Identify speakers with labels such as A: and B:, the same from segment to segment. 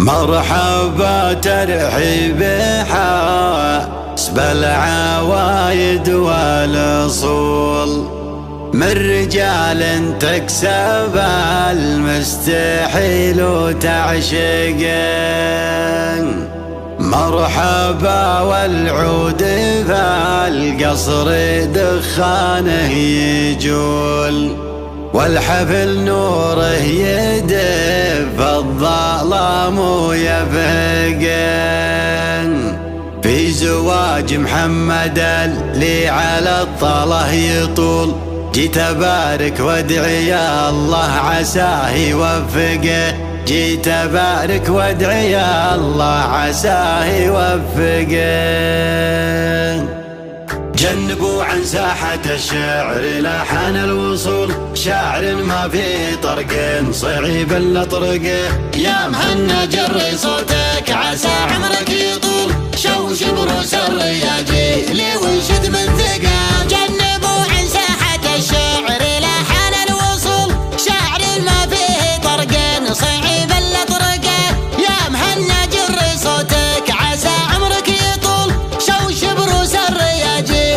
A: مرحبا ترحيب حسب العوايد والأصول، من رجال تكسب المستحيل وتعشقين. مرحبا والعود فالقصر دخانه يجول، والحفل نوره يدف الظلام ويبهقين. في زواج محمد اللي على الطله يطول، جيت أبارك وادعي يا الله عساه يوفقه، جيت أبارك وادعي يا الله عساه يوفقه. جنبوا عن ساحة الشعر لحن الوصول، شاعر ما في طرق صعيب الا طرقه. يا مهنا جري صوتك عسى عمرك يطول، شوش بروس الرياجي لي وانشد من ثقال. جنبوا عن ساحة الشعر لحن الوصول، شاعر ما فيه طرق صعيب الا طرقه. يا مهنا جري صوتك عسى عمرك يطول، شوش بروس الرياجي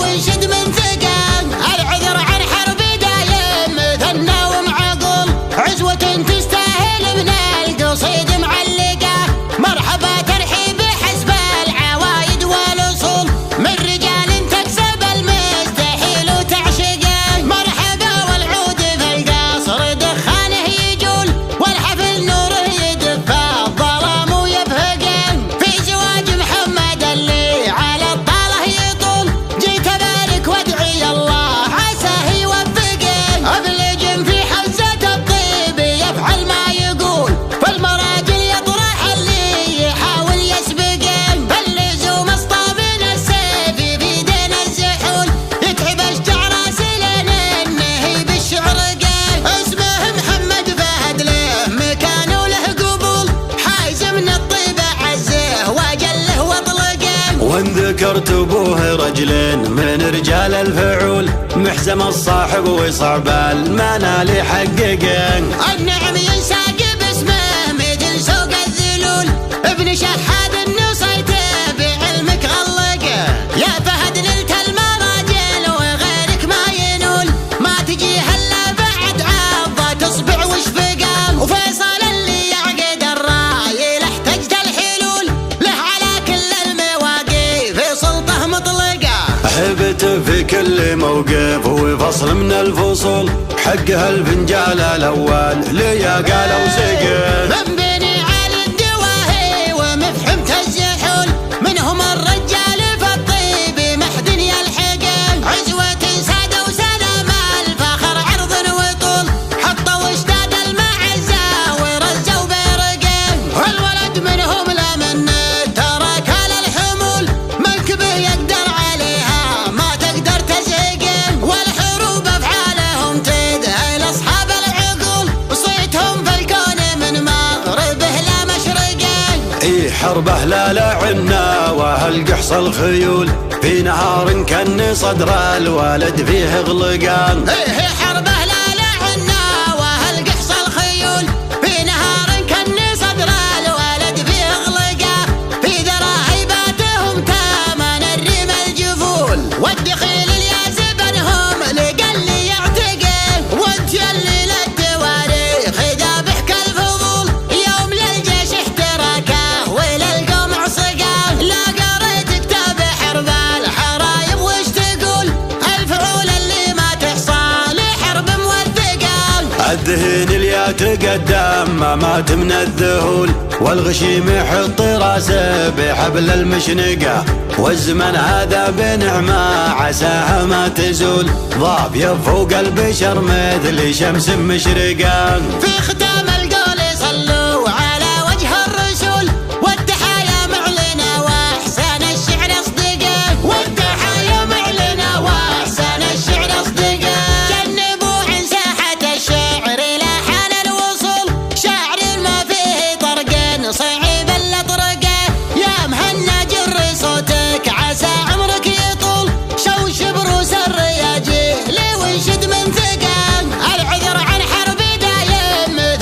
A: وانشد من ثقال. العذر عن حرب دايم مثنى ومعقول، عزوة تستاهل من القصيد معلقة. مرحبا ترحيب حسب العوايد والأصول، من رجال تكسب المستحيل وتعشقه. مرحبا والعود في القصر دخانه يجول، والحفل نوره يدف الظلام ويبهقه. في زواج محمد اللي على الطاله يطول، جيت أبارك وادعي الله عساه يوفقه. أبلج في حزة الطيب يفعل ما يقول، فالمراجل يطرح اللي يحاول يسبقه. فاللزوم اصطابين السيف في ايدينا الزحول، يتعب اشجع راسلين النهي بالشعرقه. اسمه محمد فهد له مكان وله قبول، حايز من الطيبة عزه واجله واطلقه. وان ذكرت ابوه رجلين من رجال الفعول، محزم الصاحب وصعب المنال يحققه. النعم ينساق باسمه مثل سوق الذلول، ابن شحاد النصيته بعلمك غلقه. يا فهد نلت المراجل وغيرك ما ينول، ما تجي هلا بعد عضة تصبع وشفقه. وفيصل اللي يعقد الراي له احتجت الحلول، له على كل المواقف سلطه مطلقه. حبته في كل موقف وفصل من الفصول، حقها الفنجال الأول ليا قال وسقف. من بني علي الدواهي ومفحمة الزحول، منهم الرجال في الطيب محد يلحقه. عزوة سادة وسلام الفخر عرض وطول، حطوا اشتاد المعزة ورزوا بيرقه. والولد منهم لمن ترك الحمول، منكبه يقدر عليها ما تقدر تزهقه. والحروب افعالهم تذهل اصحاب العقول، وصيتهم في الكون من مغربه لا مشرقه. اي حربه لا لعنا وهالقحص الخيول، في نهار كن صدر الوالد فيه غلقان. ايه حربه لا لعنا وهالقحص الخيول، في نهار كن صدر الوالد فيه غلقان. في ذرى هيباتهم تامن الريم الجفول، والدخيل الياسبنهم لقل يعتقل. وانت يلي للتواريخ ذابح كالفضول، يوم للجيش احتراكه وللقوم عصقه. لا قريت كتاب حرب الحرايب وش تقول، الفعول اللي ما تحصى لحرب موثقه. الذهن اللي يتقدم ما مات من الذهول، والغشيم يحط راسه بحبل المشنقه. والزمن هذا بنعمة عساها ما تزول، ضاب فوق البشر مثل شمس مشرقة. في ختام القول صلوا على وجه الرسول، والتحايا معلنة واحسن الشعر اصدقه. والتحايا معلنة واحسن الشعر اصدقه. جنبوا عن ساحة الشعر لحن الوصول، شاعر ما فيه طرق صعيب الا طرقه. يا مهنا جري صوتك عسى عمرك يطول، شوش بروس الرياجي لي وانشد من ثقال. العذر عن حرب دايم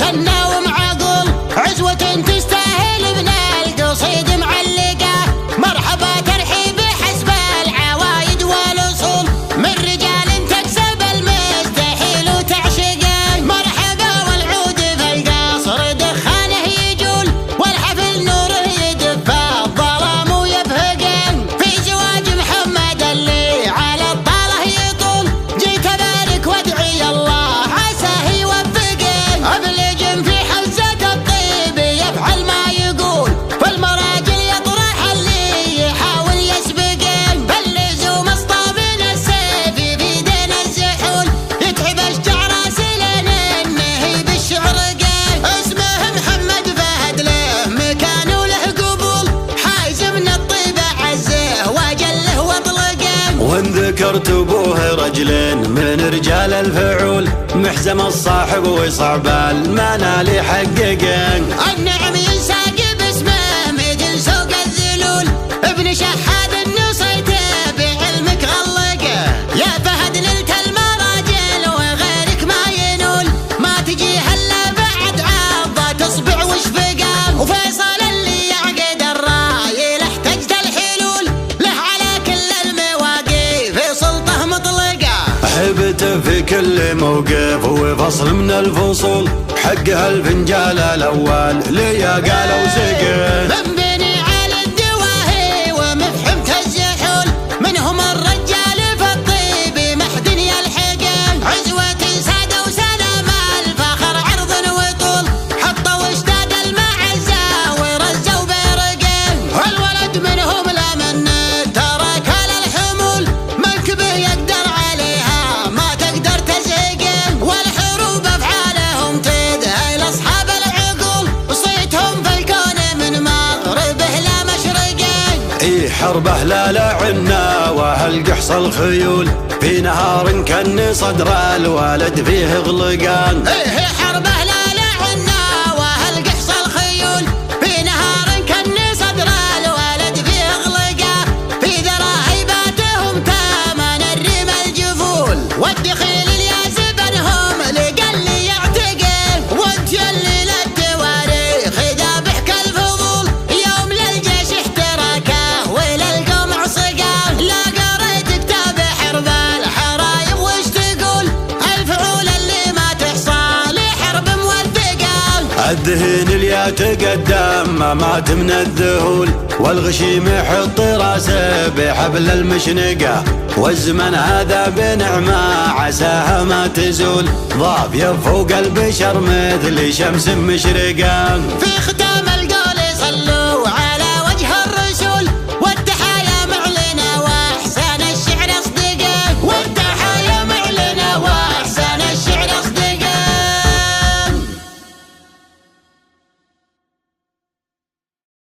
A: يحزم الصاحب ويصعب المنال يحققه.
B: النعم ينساق باسمه مثل سوق الذلول، ابن شحاد النصيته بعلمك غلقه. يا فهد نلت المراجل وغيرك ما ينول، ما تجي هلا بعد عضة تصبع وشفقه. وفيصل اللي يعقد الراي له احتجت الحلول، له على كل المواقف سلطه مطلقه.
A: حبته في كل موقف وفصل من الفصول، حقها الفنجال الاول ليا قالوا سقف.
B: من بني على الدواهي ومفحمة الزحول، منهم الرجال في الطيب محد يلحقه. عزوة سادة وسلام الفخر عرض وطول، حطوا اشتاد المعزة ورزوا برقه. والولد منهم لمن ترك الحمول، منكبه يقدر عليها ما تقدر تزهقه. والحروب افعالهم تدهي لاصحاب العقول، صيتهم في الكون من مغربه لا مشرقه.
A: اي حربه لا لعنا وهالقحص الخيول، في نهار كان صدر الوالد فيه غلقان.
B: ايه حربه لا لعنا وهالقحص الخيول، في نهار كان صدر الوالد فيه غلقه. في ذرى هيباتهم تامن الريم الجفول، والدخيل الياس بنهم لقل يعتقل. وانت يلي للتواريخ ذابح كالفضول، يوم للجيش احتركه وللقوم عصقه. لا قريت كتاب حرب الحرايب وش تقول، الفعول اللي ما تحصى لحرب موثقه.
A: الذهن اللي يتقدم ما مات من الذهول، والغشيم يحط راسه بحبل المشنقة. والزمن هذا بنعمة عساها ما تزول، ضاف فوق البشر مثل شمس مشرقة.
B: في